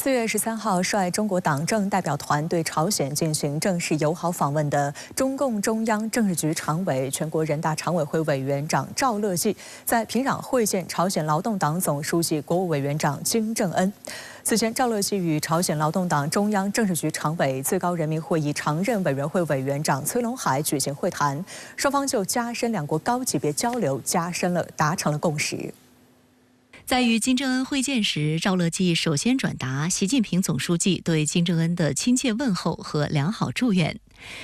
月13号，率中国党政代表团对朝鲜进行正式友好访问的中共中央政治局常委、全国人大常委会委员长赵乐际，在平壤会见朝鲜劳动党总书记、国务委员长金正恩。此前，赵乐际与朝鲜劳动党中央政治局常委、最高人民会议常任委员会委员长崔龙海举行会谈，双方就加深两国高级别交流达成了共识。在与金正恩会见时，赵乐际首先转达习近平总书记对金正恩的亲切问候和良好祝愿。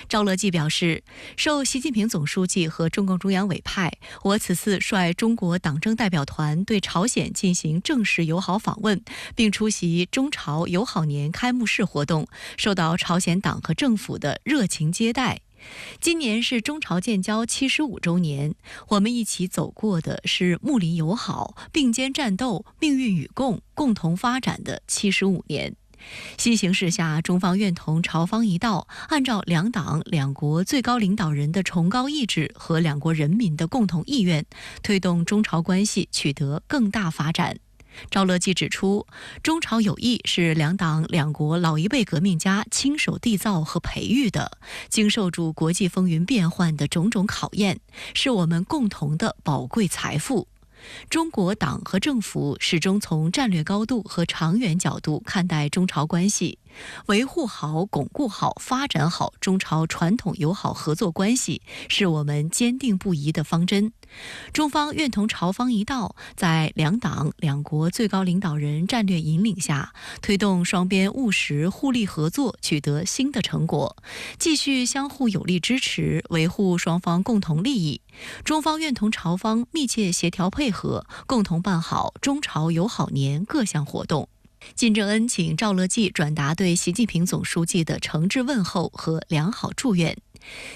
赵乐际表示，受习近平总书记和中共中央委派，我此次率中国党政代表团对朝鲜进行正式友好访问，并出席中朝友好年开幕式活动，受到朝鲜党和政府的热情接待。今年是中朝建交75周年，我们一起走过的是睦邻友好、并肩战斗、命运与共、共同发展的75年。新形势下，中方愿同朝方一道，按照两党两国最高领导人的崇高意志和两国人民的共同意愿，推动中朝关系取得更大发展。赵乐际指出，中朝友谊是两党两国老一辈革命家亲手缔造和培育的，经受住国际风云变幻的种种考验，是我们共同的宝贵财富。中国党和政府始终从战略高度和长远角度看待中朝关系，维护好、巩固好、发展好中朝传统友好合作关系，是我们坚定不移的方针。中方愿同朝方一道，在两党两国最高领导人战略引领下，推动双边务实互利合作取得新的成果，继续相互有力支持，维护双方共同利益。中方愿同朝方密切协调配合，共同办好中朝友好年各项活动。金正恩请赵乐际转达对习近平总书记的诚挚问候和良好祝愿。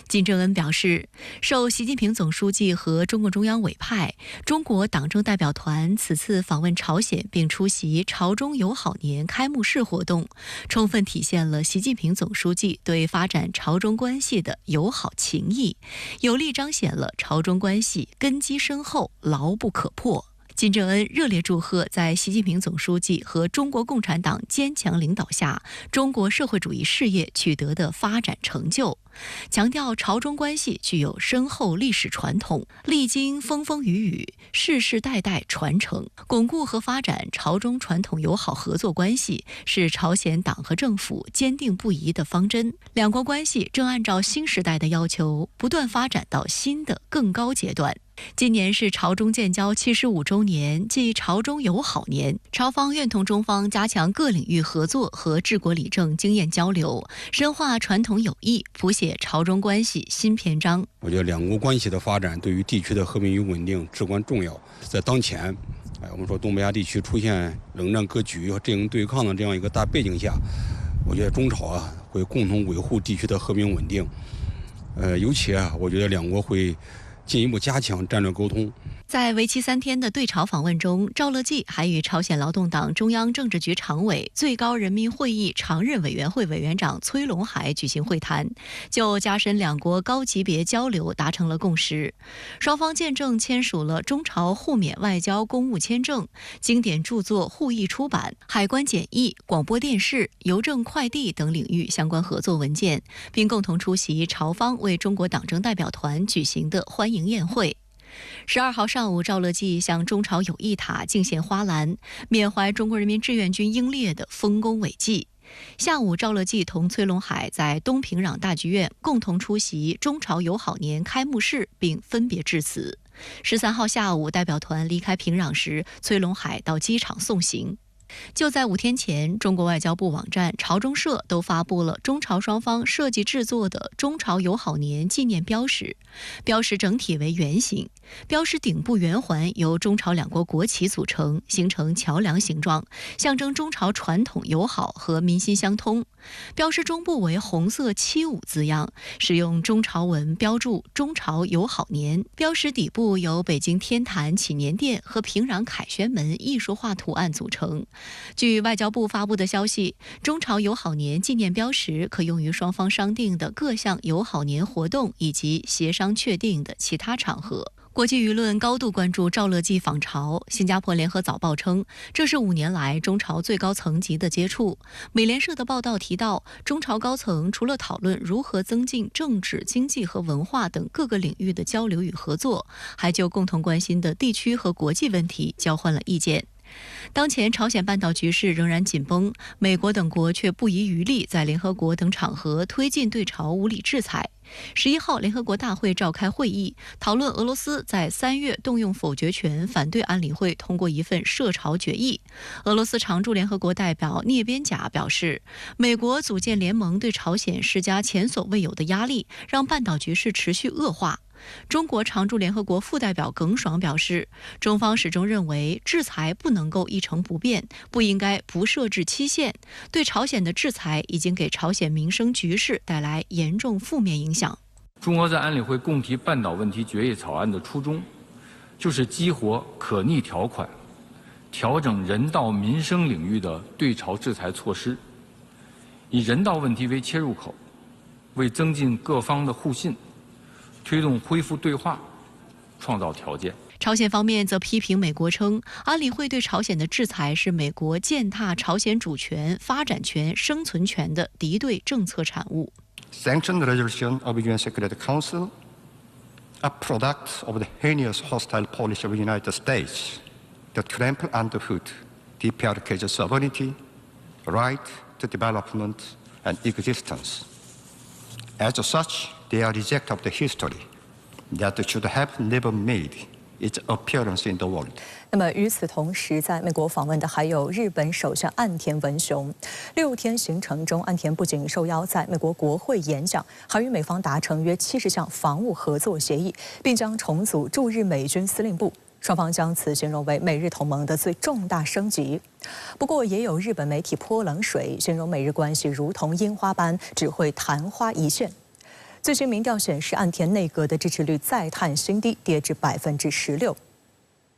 金正恩表示，受习近平总书记和中共中央委派，中国党政代表团此次访问朝鲜并出席朝中友好年开幕式活动，充分体现了习近平总书记对发展朝中关系的友好情谊，有力彰显了朝中关系根基深厚、牢不可破。金正恩热烈祝贺在习近平总书记和中国共产党坚强领导下，中国社会主义事业取得的发展成就，强调朝中关系具有深厚历史传统，历经风风雨雨，世世代代传承。巩固和发展朝中传统友好合作关系是朝鲜党和政府坚定不移的方针。两国关系正按照新时代的要求，不断发展到新的更高阶段。今年是朝中建交75周年，即朝中友好年。朝方愿同中方加强各领域合作和治国理政经验交流，深化传统友谊，谱写朝中关系新篇章。我觉得两国关系的发展对于地区的和平与稳定至关重要。在当前，我们说东北亚地区出现冷战格局和阵营对抗的这样一个大背景下，我觉得中朝会共同维护地区的和平稳定。尤其我觉得两国会进一步加强战略沟通。在为期3天的对朝访问中，赵乐际还与朝鲜劳动党中央政治局常委、最高人民会议常任委员会委员长崔龙海举行会谈，就加深两国高级别交流达成了共识。双方见证签署了中朝互免外交公务签证、经典著作互译出版、海关检疫、广播电视、邮政快递等领域相关合作文件，并共同出席朝方为中国党政代表团举行的欢迎宴会。12号上午，赵乐际向中朝友谊塔敬献花篮，缅怀中国人民志愿军英烈的丰功伟绩。下午，赵乐际同崔龙海在东平壤大剧院共同出席中朝友好年开幕式，并分别致辞。13号下午，代表团离开平壤时，崔龙海到机场送行。就在5天前，中国外交部网站、朝中社都发布了中朝双方设计制作的中朝友好年纪念标识，标识整体为圆形，标识顶部圆环由中朝两国国旗组成，形成桥梁形状，象征中朝传统友好和民心相通。标识中部为红色75字样，使用中朝文标注中朝友好年。标识底部由北京天坛祈年殿和平壤凯旋门艺术画图案组成。据外交部发布的消息，中朝友好年纪念标识可用于双方商定的各项友好年活动以及协商确定的其他场合。国际舆论高度关注赵乐际访朝。新加坡联合早报称，这是5年来中朝最高层级的接触。美联社的报道提到，中朝高层除了讨论如何增进政治、经济和文化等各个领域的交流与合作，还就共同关心的地区和国际问题交换了意见。当前朝鲜半岛局势仍然紧绷，美国等国却不遗余力在联合国等场合推进对朝无理制裁。11号，联合国大会召开会议，讨论俄罗斯在3月动用否决权反对安理会通过一份涉朝决议。俄罗斯常驻联合国代表聂边贾表示，美国组建联盟对朝鲜施加前所未有的压力，让半岛局势持续恶化。中国常驻联合国副代表耿爽表示，中方始终认为制裁不能够一成不变，不应该不设置期限。对朝鲜的制裁已经给朝鲜民生局势带来严重负面影响。中国在安理会共提半岛问题决议草案的初衷，就是激活可逆条款，调整人道民生领域的对朝制裁措施，以人道问题为切入口，为增进各方的互信，推动恢复对话创造条件。朝鲜方面则批评美国称，安理会对朝鲜的制裁是美国践踏朝鲜主权、发展权、生存权的敌对政策产物。Sanction resolution of UN Security Council, a product of the heinous hostile policy of the United States that trample underfoot DPRK's sovereignty, right to development and existence. As such, they are reject of the history that should have never made its appearance in the world. 那么与此同时，在美国访问的还有日本首相岸田文雄。6天行程中，岸田不仅受邀在美国国会演讲，还与美方达成约70项防务合作协议，并将重组驻日美军司令部。双方将此形容为美日同盟的最重大升级。不过，也有日本媒体泼冷水，形容美日关系如同樱花般，只会昙花一现。最新民调显示，岸田内阁的支持率再探新低，跌至16%。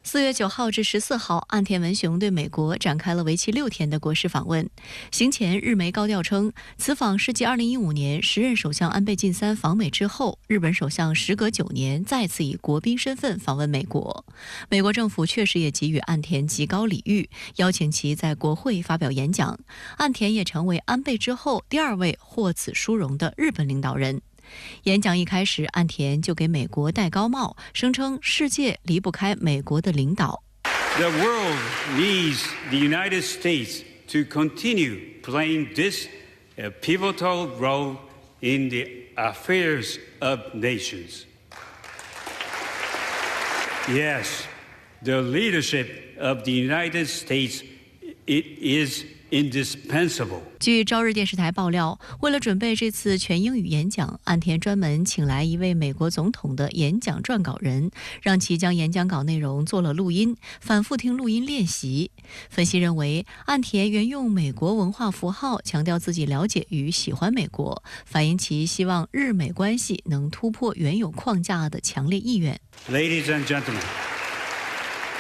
4月9号至14号，岸田文雄对美国展开了为期6天的国事访问。行前，日媒高调称，此访是继2015年时任首相安倍晋三访美之后，日本首相时隔9年再次以国宾身份访问美国。美国政府确实也给予岸田极高礼遇，邀请其在国会发表演讲。岸田也成为安倍之后第2位获此殊荣的日本领导人。演讲一开始，岸田就给美国戴高帽，声称世界离不开美国的领导。The world needs the United States to continue playing this pivotal role in the affairs of nations. Yes, the leadership of the United States, it is indispensable. 据朝日电视台爆料，为了准备这次全英语演讲，岸田专门请来一位美国总统的演讲撰稿人，让其将演讲稿内容做了录音，反复听录音练习。分析认为，岸田沿用美国文化符号，强调自己了解与喜欢美国，反映其希望日美关系能突破原有框架的强烈意愿。Ladies and gentlemen,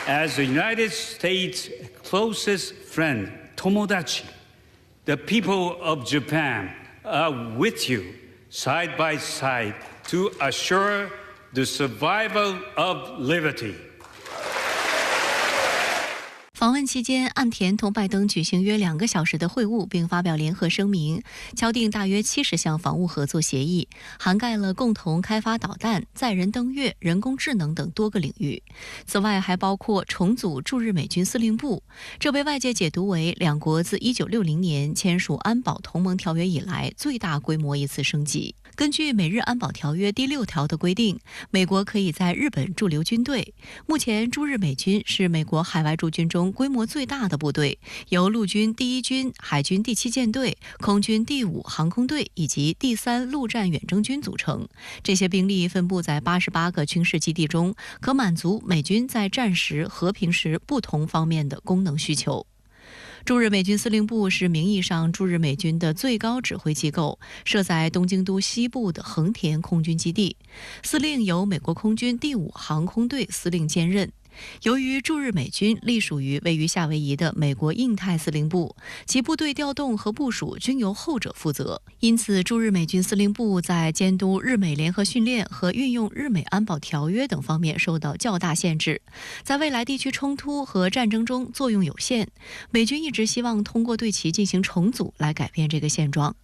as the United States' closest friend, Tomodachi, the people of Japan are with you side by side to assure the survival of liberty. 访问期间，岸田同拜登举行约2个小时的会晤，并发表联合声明，敲定大约70项防务合作协议，涵盖了共同开发导弹、载人登月、人工智能等多个领域。此外，还包括重组驻日美军司令部，这被外界解读为两国自1960年签署安保同盟条约以来最大规模一次升级。根据美日安保条约第6条的规定，美国可以在日本驻留军队。目前，驻日美军是美国海外驻军中规模最大的部队，由陆军第1军、海军第7舰队、空军第5航空队以及第3陆战远征军组成。这些兵力分布在88个军事基地中，可满足美军在战时、和平时不同方面的功能需求。驻日美军司令部是名义上驻日美军的最高指挥机构，设在东京都西部的横田空军基地。司令由美国空军第5航空队司令兼任。由于驻日美军隶属于位于夏威夷的美国印太司令部，其部队调动和部署均由后者负责，因此驻日美军司令部在监督日美联合训练和运用日美安保条约等方面受到较大限制，在未来地区冲突和战争中作用有限。美军一直希望通过对其进行重组来改变这个现状。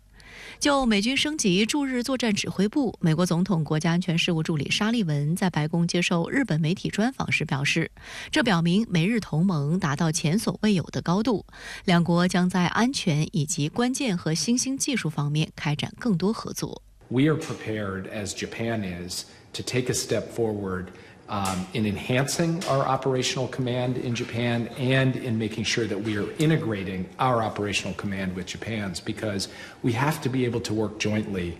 就美军升级驻日作战指挥部，美国总统国家安全事务助理沙利文在白宫接受日本媒体专访时表示，这表明美日同盟达到前所未有的高度，两国将在安全以及关键和新兴技术方面开展更多合作。We are prepared, as Japan is, to take a step forward in enhancing our operational command in Japan and in making sure that we are integrating our operational command with Japan's, because we have to be able to work jointly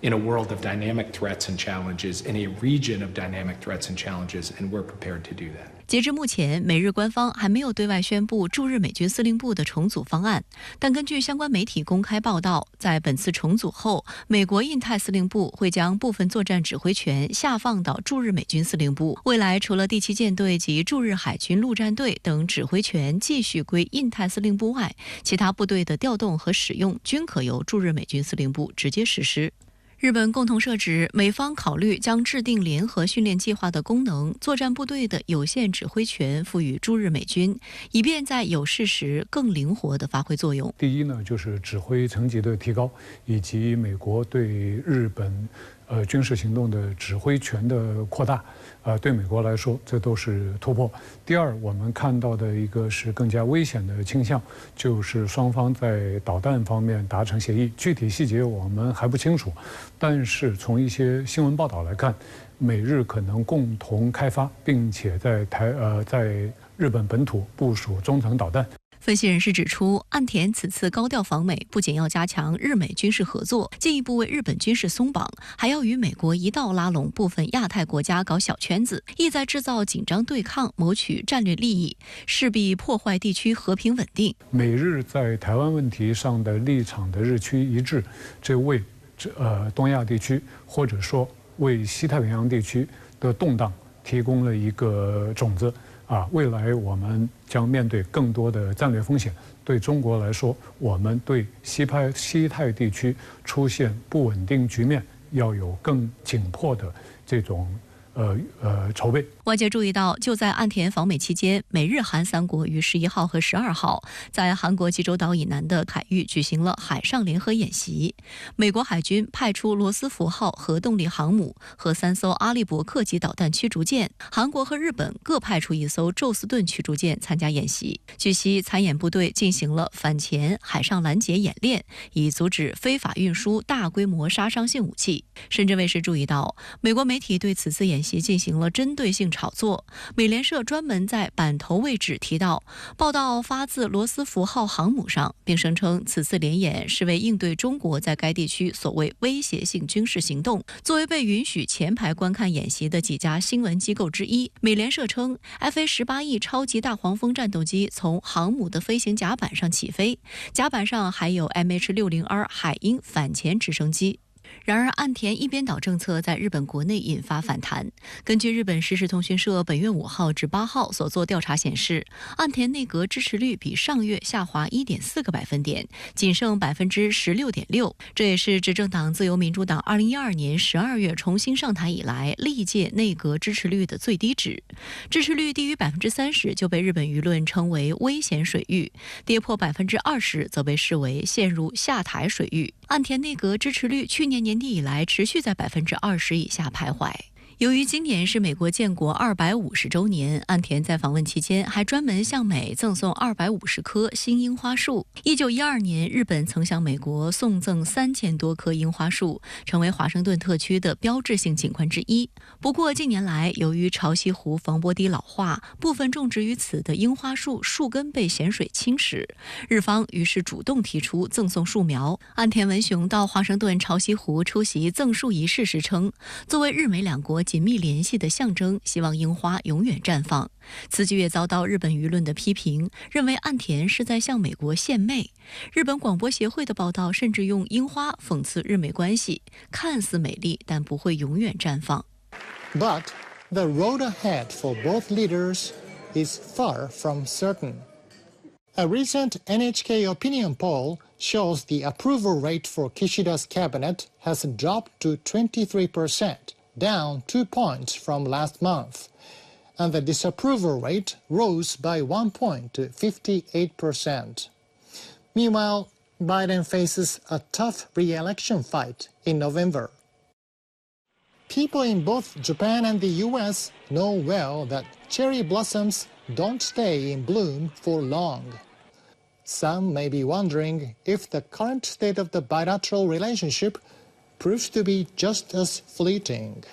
in a world of dynamic threats and challenges, in a region of dynamic threats and challenges, and we're prepared to do that. 截至目前，美日官方还没有对外宣布驻日美军司令部的重组方案，但根据相关媒体公开报道，在本次重组后，美国印太司令部会将部分作战指挥权下放到驻日美军司令部。未来，除了第7舰队及驻日海军陆战队等指挥权继续归印太司令部外，其他部队的调动和使用均可由驻日美军司令部直接实施。日本共同社指，美方考虑将制定联合训练计划的功能、作战部队的有限指挥权赋予驻日美军，以便在有事时更灵活地发挥作用。第一呢，就是指挥层级的提高，以及美国对日本军事行动的指挥权的扩大，对美国来说这都是突破。第二，我们看到的一个是更加危险的倾向，就是双方在导弹方面达成协议，具体细节我们还不清楚，但是从一些新闻报道来看，美日可能共同开发，并且在日本本土部署中程导弹。分析人士指出，岸田此次高调访美，不仅要加强日美军事合作，进一步为日本军事松绑，还要与美国一道拉拢部分亚太国家搞小圈子，意在制造紧张对抗，谋取战略利益，势必破坏地区和平稳定。美日在台湾问题上的立场的日趋一致，这为东亚地区或者说为西太平洋地区的动荡提供了一个种子。未来我们将面对更多的战略风险。对中国来说，我们对西太地区出现不稳定局面要有更紧迫的这种筹备。外界注意到，就在岸田访美期间，美日韩3国于11号和12号在韩国济州岛以南的海域举行了海上联合演习。美国海军派出罗斯福号核动力航母和3艘阿利伯克级导弹驱逐舰，韩国和日本各派出1艘宙斯盾驱逐舰参加演习。据悉，参演部队进行了反潜、海上拦截演练，以阻止非法运输大规模杀伤性武器。深圳卫视注意到，美国媒体对此次演习进行了针对性炒作。美联社专门在版头位置提到，报道发自罗斯福号航母上，并声称此次联演是为应对中国在该地区所谓威胁性军事行动。作为被允许前排观看演习的几家新闻机构之一，美联社称 FA-18E 超级大黄蜂战斗机从航母的飞行甲板上起飞，甲板上还有 MH-60R 海鹰反潜直升机。然而，岸田一边倒政策在日本国内引发反弹。根据日本时事通讯社本月5号至8号所做调查显示，岸田内阁支持率比上月下滑 1.4个百分点，仅剩 16.6%。这也是执政党自由民主党2012年12月重新上台以来历届内阁支持率的最低值。支持率低于 30% 就被日本舆论称为危险水域，跌破 20% 则被视为陷入下台水域。岸田内阁支持率去年年底以来持续在 20% 以下徘徊。由于今年是美国建国250周年，岸田在访问期间还专门向美赠送250棵新樱花树。1912年，日本曾向美国送赠3000多棵樱花树，成为华盛顿特区的标志性景观之一。不过近年来，由于潮汐湖防波堤老化，部分种植于此的樱花树树根被咸水侵蚀，日方于是主动提出赠送树苗。岸田文雄到华盛顿潮汐湖出席赠树仪式时称，作为日美两国紧密联系的象征，希望樱花永远绽放。此举也遭到日本舆论的批评，认为岸田是在向美国献媚。日本广播协会的报道甚至用樱花讽刺日美关系，看似美丽，但不会永远绽放。But the road ahead for both leaders is far from certain. A recent NHK opinion poll shows the approval rate for Kishida's cabinet has dropped to 23%, down 2 points from last month, and the disapproval rate rose by 1 point to 58%. Meanwhile, Biden faces a tough re-election fight in November. People in both Japan and the US know well that cherry blossoms don't stay in bloom for long. Some may be wondering if the current state of the bilateral relationship proves to be just as fleeting.